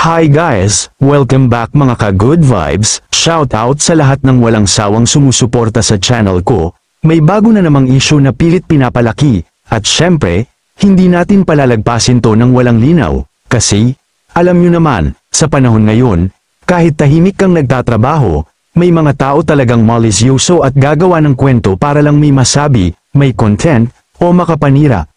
Hi guys, welcome back mga ka-good vibes, shout out sa lahat ng walang sawang sumusuporta sa channel ko. May bago na namang issue na pilit pinapalaki, at syempre, hindi natin palalagpasin to ng walang linaw, kasi, alam nyo naman, sa panahon ngayon, kahit tahimik kang nagtatrabaho, may mga tao talagang malisyoso at gagawa ng kwento para lang may masabi, may content, o makapanira.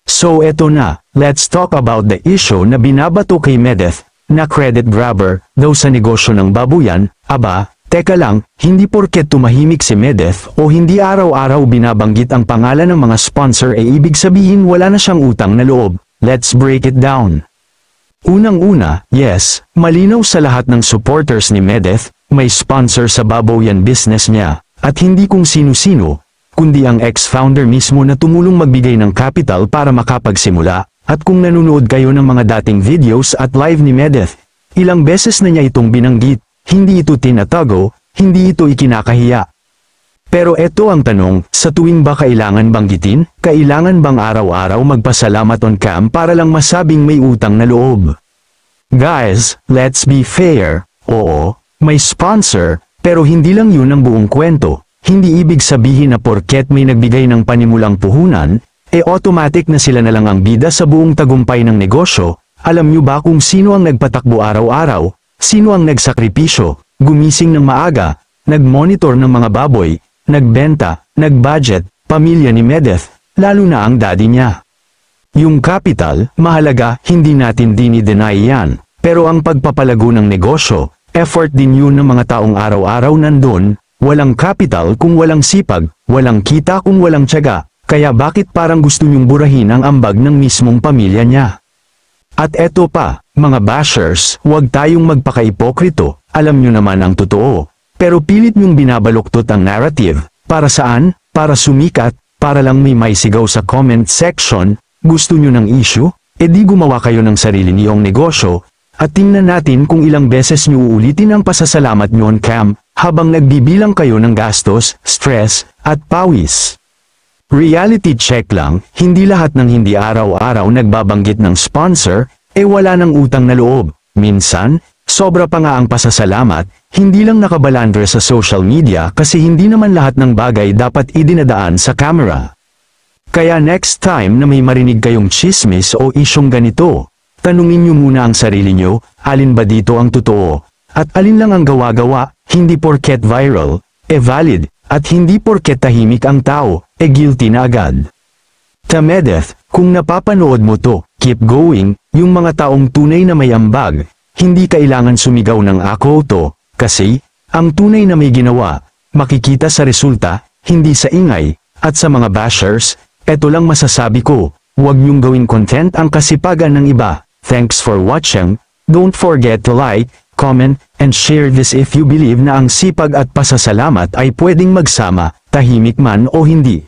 So eto na, let's talk about the issue na binabato kay Medeth, na credit grabber, daw sa negosyo ng babuyan. Aba, teka lang, hindi porket tumahimik si Medeth o hindi araw-araw binabanggit ang pangalan ng mga sponsor ibig sabihin wala na siyang utang na loob. Let's break it down. Unang-una, yes, malinaw sa lahat ng supporters ni Medeth, may sponsor sa babuyan business niya, at hindi kung sino-sino, kundi ang ex-founder mismo na tumulong magbigay ng capital para makapagsimula. At kung nanonood kayo ng mga dating videos at live ni Medeth, ilang beses na niya itong binanggit, hindi ito tinatago, hindi ito ikinakahiya. Pero eto ang tanong, sa tuwing ba kailangan banggitin? Kailangan bang araw-araw magpasalamat on cam para lang masabing may utang na loob? Guys, let's be fair. Oo, may sponsor, pero hindi lang yun ang buong kwento. Hindi ibig sabihin na porket may nagbigay ng panimulang puhunan, automatic na sila na lang ang bida sa buong tagumpay ng negosyo. Alam nyo ba kung sino ang nagpatakbo araw-araw? Sino ang nagsakripisyo, gumising ng maaga, nagmonitor ng mga baboy, nagbenta, nagbudget, pamilya ni Medeth, lalo na ang daddy niya. Yung capital, mahalaga, hindi natin dini-deny yan. Pero ang pagpapalago ng negosyo, effort din yun ng mga taong araw-araw nandun. Walang capital kung walang sipag, walang kita kung walang tiyaga, kaya bakit parang gusto niyong burahin ang ambag ng mismong pamilya niya? At eto pa, mga bashers, huwag tayong magpaka-ipokrito, alam niyo naman ang totoo, pero pilit niyong binabaluktot ang narrative. Para saan? Para sumikat, para lang may maisigaw sa comment section. Gusto niyo ng issue? Di gumawa kayo ng sarili niyong negosyo, at tingnan natin kung ilang beses niyo uulitin ang pasasalamat niyo on cam, habang nagbibilang kayo ng gastos, stress, at pawis. Reality check lang, hindi lahat ng hindi araw-araw nagbabanggit ng sponsor, wala ng utang na loob. Minsan, sobra pa nga ang pasasalamat, hindi lang nakabalandre sa social media kasi hindi naman lahat ng bagay dapat idinadaan sa camera. Kaya next time na may marinig kayong chismis o isyong ganito, tanungin niyo muna ang sarili niyo, alin ba dito ang totoo, at alin lang ang gawa-gawa. Hindi porket viral, valid, at hindi porket tahimik ang tao, guilty na agad. Ta Medeth, kung napapanood mo to, keep going, yung mga taong tunay na may ambag, hindi kailangan sumigaw ng ako to, kasi, ang tunay na may ginawa, makikita sa resulta, hindi sa ingay, at sa mga bashers, eto lang masasabi ko, huwag niyong gawing content ang kasipagan ng iba. Thanks for watching, don't forget to like, comment, and share this if you believe na ang sipag at pasasalamat ay pwedeng magsama, tahimik man o hindi.